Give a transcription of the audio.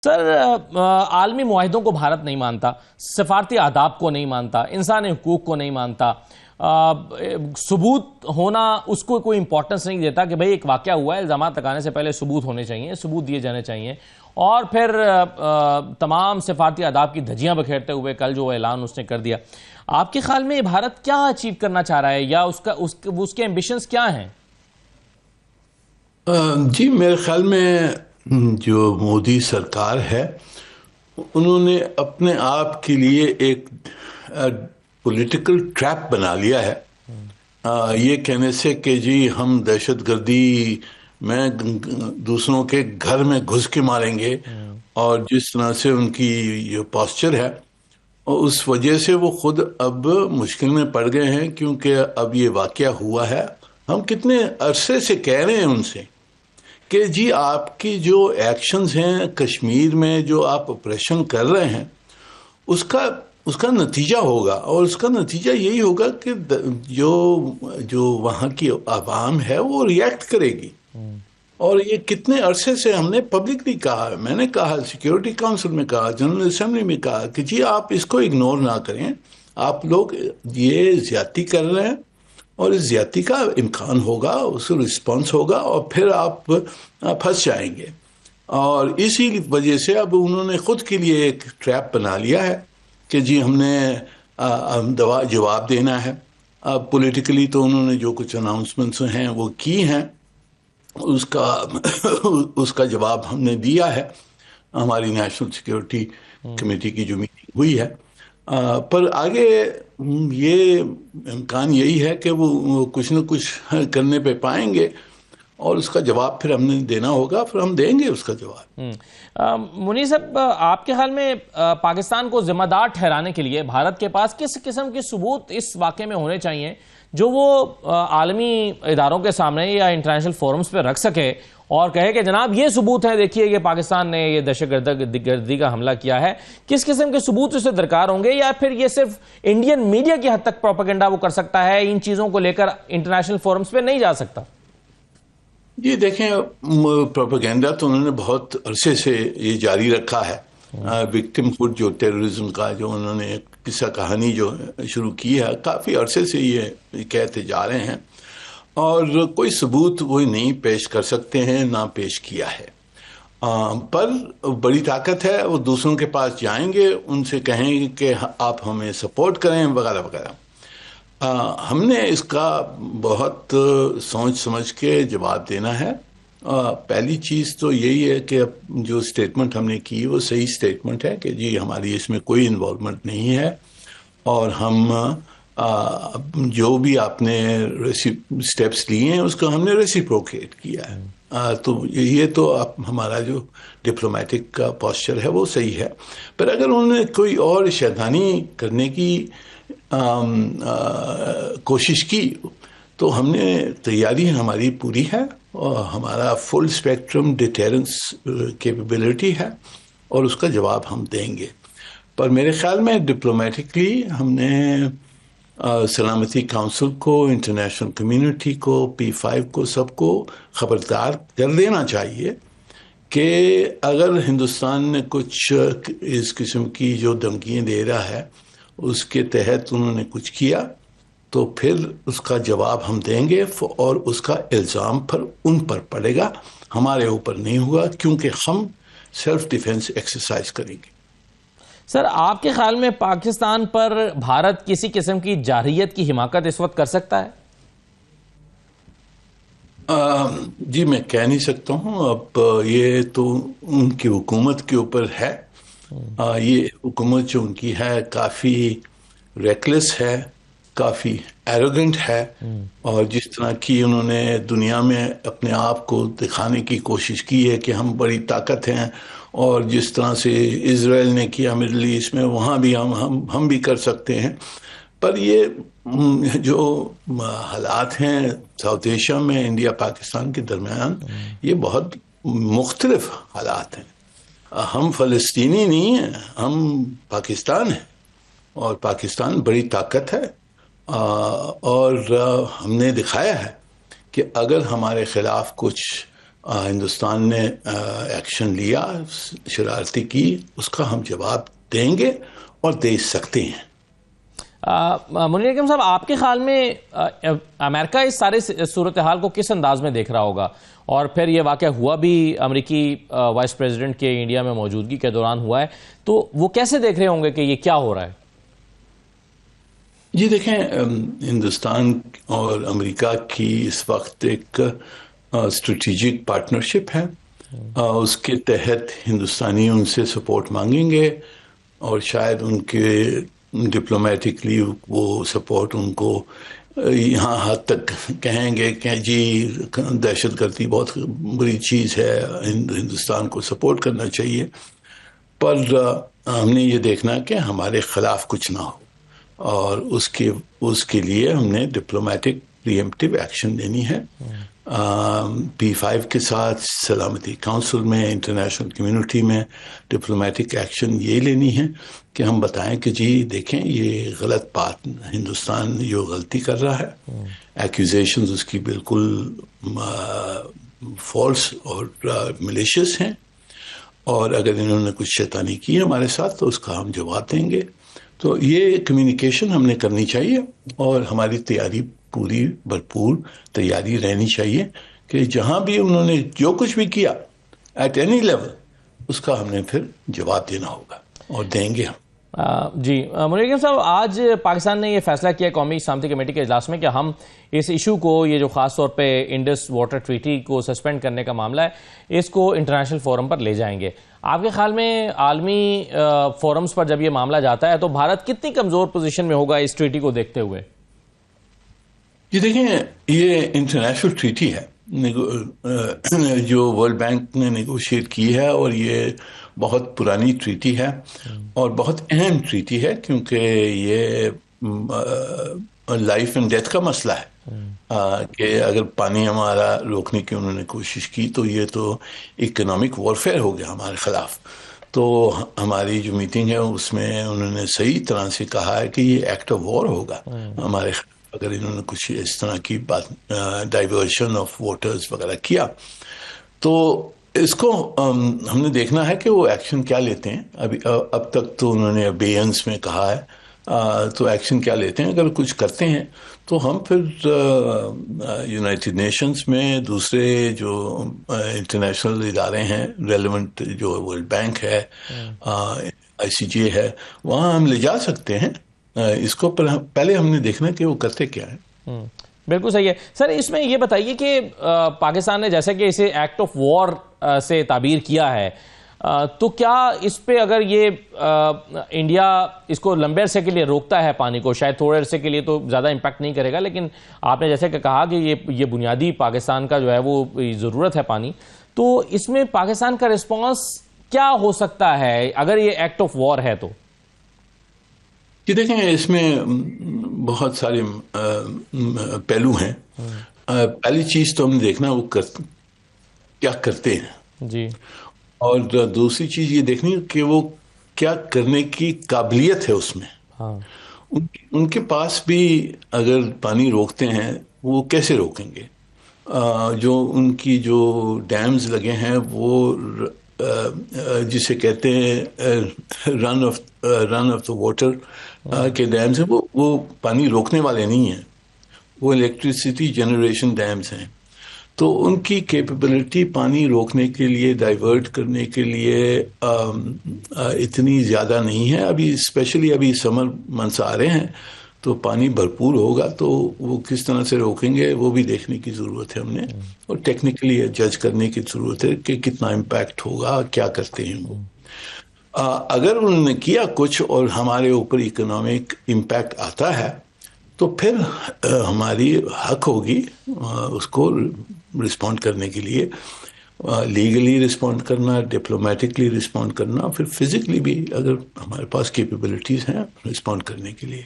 سر عالمی معاہدوں کو بھارت نہیں مانتا، سفارتی آداب کو نہیں مانتا، انسانی حقوق کو نہیں مانتا، ثبوت ہونا اس کو کوئی امپورٹنس نہیں دیتا کہ بھئی ایک واقعہ ہوا ہے، الزامات لگانے سے پہلے ثبوت ہونے چاہیے، ثبوت دیے جانے چاہیے، اور پھر تمام سفارتی آداب کی دھجیاں بکھیرتے ہوئے کل جو اعلان اس نے کر دیا. آپ کے خیال میں بھارت کیا اچیو کرنا چاہ رہا ہے یا اس کے ایمبیشنز کیا ہیں؟ جی میرے خیال میں جو مودی سرکار ہے انہوں نے اپنے آپ کے لیے ایک پولیٹیکل ٹریپ بنا لیا ہے یہ کہنے سے کہ جی ہم دہشت گردی میں دوسروں کے گھر میں گھس کے ماریں گے، اور جس طرح سے ان کی یہ پاسچر ہے اس وجہ سے وہ خود اب مشکل میں پڑ گئے ہیں، کیونکہ اب یہ واقعہ ہوا ہے. ہم کتنے عرصے سے کہہ رہے ہیں ان سے کہ جی آپ کی جو ایکشنز ہیں کشمیر میں جو آپ آپریشن کر رہے ہیں اس کا نتیجہ ہوگا، اور اس کا نتیجہ یہی ہوگا کہ جو وہاں کی عوام ہے وہ ریئیکٹ کرے گی. اور یہ کتنے عرصے سے ہم نے پبلکلی کہا، میں نے کہا، سیکیورٹی کونسل میں کہا، جنرل اسمبلی میں کہا کہ جی آپ اس کو اگنور نہ کریں، آپ لوگ یہ زیادتی کر رہے ہیں اور اس زیادتی کا امکان ہوگا، اس کو رسپانس ہوگا اور پھر آپ پھنس جائیں گے. اور اسی وجہ سے اب انہوں نے خود کے لیے ایک ٹریپ بنا لیا ہے کہ جی ہم نے جواب دینا ہے. پولیٹیکلی تو انہوں نے جو کچھ اناؤنسمنٹس ہیں وہ کی ہیں، اس کا جواب ہم نے دیا ہے. ہماری نیشنل سیکیورٹی کمیٹی کی جو میٹنگ ہوئی ہے، پر آگے یہ امکان یہی ہے کہ وہ کچھ نہ کچھ کرنے پہ پائیں گے اور اس کا جواب پھر ہم نے دینا ہوگا، پھر ہم دیں گے اس کا جواب. منیر صاحب، آپ کے خیال میں پاکستان کو ذمہ دار ٹھہرانے کے لیے بھارت کے پاس کس قسم کے ثبوت اس واقعے میں ہونے چاہیے جو وہ عالمی اداروں کے سامنے یا انٹرنیشنل فورمز پہ رکھ سکے اور کہے کہ جناب یہ ثبوت ہے، دیکھیے کہ پاکستان نے یہ دہشت گردی کا حملہ کیا ہے؟ کس قسم کے ثبوت اسے درکار ہوں گے، یا پھر یہ صرف انڈین میڈیا کی حد تک پروپیگنڈا وہ کر سکتا ہے، ان چیزوں کو لے کر انٹرنیشنل فورمز پہ نہیں جا سکتا؟ جی دیکھیں، پروپیگنڈا تو انہوں نے بہت عرصے سے یہ جاری رکھا ہے. وکٹم ہوڈ جو ٹیررزم کا جو انہوں نے قصہ کہانی جو شروع کی ہے، کافی عرصے سے یہ کہتے جا رہے ہیں، اور کوئی ثبوت وہ نہیں پیش کر سکتے ہیں، نہ پیش کیا ہے. پر بڑی طاقت ہے، وہ دوسروں کے پاس جائیں گے، ان سے کہیں گے کہ آپ ہمیں سپورٹ کریں وغیرہ وغیرہ. ہم نے اس کا بہت سوچ سمجھ کے جواب دینا ہے. پہلی چیز تو یہی ہے کہ جو سٹیٹمنٹ ہم نے کی وہ صحیح سٹیٹمنٹ ہے کہ جی ہماری اس میں کوئی انوالومنٹ نہیں ہے، اور ہم جو بھی آپ نے سٹیپس لیے ہیں اس کو ہم نے ریسیپروکیٹ کیا ہے. تو یہ تو ہمارا جو ڈپلومیٹک کا پوسچر ہے وہ صحیح ہے. پر اگر انہوں نے کوئی اور شیطانی کرنے کی کوشش کی تو ہم نے تیاری ہماری پوری ہے، اور ہمارا فل اسپیکٹرم ڈیٹرنس کیپیبلٹی ہے، اور اس کا جواب ہم دیں گے. پر میرے خیال میں ڈپلومیٹکلی ہم نے سلامتی کونسل کو، انٹرنیشنل کمیونٹی کو، P5 کو، سب کو خبردار کر دینا چاہیے کہ اگر ہندوستان نے کچھ اس قسم کی جو دھمکیاں دے رہا ہے اس کے تحت انہوں نے کچھ کیا تو پھر اس کا جواب ہم دیں گے، اور اس کا الزام پر ان پر پڑے گا، ہمارے اوپر نہیں ہوگا، کیونکہ ہم سیلف ڈیفense ایکسرسائز کریں گے. سر، آپ کے خیال میں پاکستان پر بھارت کسی قسم کی جارحیت کی حماقت اس وقت کر سکتا ہے؟ جی میں کہہ نہیں سکتا ہوں، اب یہ تو ان کی حکومت کے اوپر ہے. یہ حکومت جو ان کی ہے کافی ریکلیس ہے، کافی ایروگنٹ ہے، اور جس طرح کی انہوں نے دنیا میں اپنے آپ کو دکھانے کی کوشش کی ہے کہ ہم بڑی طاقت ہیں، اور جس طرح سے اسرائیل نے کیا مڈل ایسٹ میں، وہاں بھی ہم بھی کر سکتے ہیں. پر یہ جو حالات ہیں ساؤتھ ایشیا میں انڈیا پاکستان کے درمیان، یہ بہت مختلف حالات ہیں. ہم فلسطینی نہیں ہیں، ہم پاکستان ہیں، اور پاکستان بڑی طاقت ہے، اور ہم نے دکھایا ہے کہ اگر ہمارے خلاف کچھ ہندوستان نے ایکشن لیا، شرارتی کی، اس کا ہم جواب دیں گے اور دے سکتے ہیں۔ منیر حکیم صاحب، آپ کے خیال میں امریکہ اس سارے صورتحال کو کس انداز میں دیکھ رہا ہوگا؟ اور پھر یہ واقعہ ہوا بھی امریکی وائس پریزیڈنٹ کے انڈیا میں موجودگی کے دوران ہوا ہے، تو وہ کیسے دیکھ رہے ہوں گے کہ یہ کیا ہو رہا ہے؟ جی دیکھیں، ہندوستان اور امریکہ کی اس وقت ایک اسٹریٹجک پارٹنرشپ ہے، اس کے تحت ہندوستانی ان سے سپورٹ مانگیں گے اور شاید ان کے ڈپلومیٹکلی وہ سپورٹ ان کو یہاں حد تک کہیں گے کہ جی دہشت گردی بہت بری چیز ہے، ہندوستان کو سپورٹ کرنا چاہیے، پر ہم نے یہ دیکھنا کہ ہمارے خلاف کچھ نہ ہو، اور اس کے لیے ہم نے ڈپلومیٹک پریمپٹیو ایکشن لینی ہے۔ P5 کے ساتھ سلامتی کونسل میں، انٹرنیشنل کمیونٹی میں ڈپلومیٹک ایکشن یہ لینی ہے کہ ہم بتائیں کہ جی دیکھیں یہ غلط بات، ہندوستان جو غلطی کر رہا ہے، ایکوزیشنز اس کی بالکل فالس اور ملیشیس ہیں، اور اگر انہوں نے کچھ شیطانی کی ہمارے ساتھ تو اس کا ہم جواب دیں گے۔ تو یہ کمیونیکیشن ہم نے کرنی چاہیے، اور ہماری تیاری پوری بھرپور تیاری رہنی چاہیے کہ جہاں بھی انہوں نے جو کچھ بھی کیا ایٹ اینی لیول، اس کا ہم نے پھر جواب دینا ہوگا اور دیں گے ہم۔ جی منیر حکیم صاحب، آج پاکستان نے یہ فیصلہ کیا قومی سلامتی کمیٹی کے اجلاس میں کہ ہم اس ایشو کو، یہ جو خاص طور پہ انڈس واٹر ٹریٹی کو سسپینڈ کرنے کا معاملہ ہے، اس کو انٹرنیشنل فورم پر لے جائیں گے۔ آپ کے خیال میں عالمی فورمز پر جب یہ معاملہ جاتا ہے تو بھارت کتنی کمزور پوزیشن میں ہوگا اس ٹریٹی کو دیکھتے ہوئے؟ یہ دیکھیں، یہ انٹرنیشنل ٹریٹی ہے جو ورلڈ بینک نے نیگوشیٹ کی ہے، اور یہ بہت پرانی ٹریٹی ہے اور بہت اہم ٹریٹی ہے، کیونکہ یہ لائف اینڈ ڈیتھ کا مسئلہ ہے کہ اگر پانی ہمارا روکنے کی انہوں نے کوشش کی تو یہ تو اکنامک وارفیئر ہو گیا ہمارے خلاف۔ تو ہماری جو میٹنگ ہے اس میں انہوں نے صحیح طرح سے کہا ہے کہ یہ ایکٹ آف وار ہوگا ہمارے خلاف اگر انہوں نے کچھ اس طرح کی بات، ڈائیورشن آف واٹرز وغیرہ کیا۔ تو اس کو ہم نے دیکھنا ہے کہ وہ ایکشن کیا لیتے ہیں۔ اب تک تو انہوں نے ابیئنس میں کہا ہے، تو ایکشن کیا لیتے ہیں؟ اگر کچھ کرتے ہیں تو ہم پھر یونائٹڈ نیشنز میں، دوسرے جو انٹرنیشنل ادارے ہیں ریلیونٹ، جو ورلڈ بینک ہے، ICJ ہے، وہاں ہم لے جا سکتے ہیں اس کو، پر پہلے ہم نے دیکھنا کہ وہ کرتے کیا ہے۔ بالکل صحیح ہے سر۔ اس میں یہ بتائیے کہ پاکستان نے جیسے کہ اسے ایکٹ آف وار سے تعبیر کیا ہے، تو کیا اس پہ اگر یہ انڈیا اس کو لمبے عرصے کے لیے روکتا ہے پانی کو، شاید تھوڑے عرصے کے لیے تو زیادہ امپیکٹ نہیں کرے گا، لیکن آپ نے جیسے کہ کہا کہ یہ بنیادی پاکستان کا جو ہے وہ ضرورت ہے پانی، تو اس میں پاکستان کا رسپانس کیا ہو سکتا ہے اگر یہ ایکٹ آف وار ہے تو؟ کہ دیکھیں، اس میں بہت سارے پہلو ہیں۔ پہلی چیز تو ہم نے دیکھنا وہ کیا کرتے ہیں، جی، اور دوسری چیز یہ دیکھنی کہ وہ کیا کرنے کی قابلیت ہے اس میں۔ ہاں، ان کے پاس بھی اگر پانی روکتے ہیں وہ کیسے روکیں گے؟ جو ان کی جو ڈیمز لگے ہیں وہ جسے کہتے ہیں رن آف دا واٹر کے ڈیمز ہیں، وہ پانی روکنے والے نہیں ہیں، وہ الیکٹریسٹی جنریشن ڈیمز ہیں۔ تو ان کی کیپیبلٹی پانی روکنے کے لیے، ڈائیورٹ کرنے کے لیے اتنی زیادہ نہیں ہے ابھی، اسپیشلی ابھی سمر منتھس آ رہے ہیں تو پانی بھرپور ہوگا، تو وہ کس طرح سے روکیں گے وہ بھی دیکھنے کی ضرورت ہے ہم نے، اور ٹیکنیکلی جج کرنے کی ضرورت ہے کہ کتنا امپیکٹ ہوگا، کیا کرتے ہیں وہ۔ اگر انہوں نے کیا کچھ اور ہمارے اوپر اکنامک امپیکٹ آتا ہے تو پھر ہماری حق ہوگی اس کو رسپونڈ کرنے کے لیے، لیگلی رسپونڈ کرنا، ڈپلومیٹکلی رسپونڈ کرنا، پھر فزیکلی بھی اگر ہمارے پاس کیپیبلٹیز ہیں رسپونڈ کرنے کے لیے۔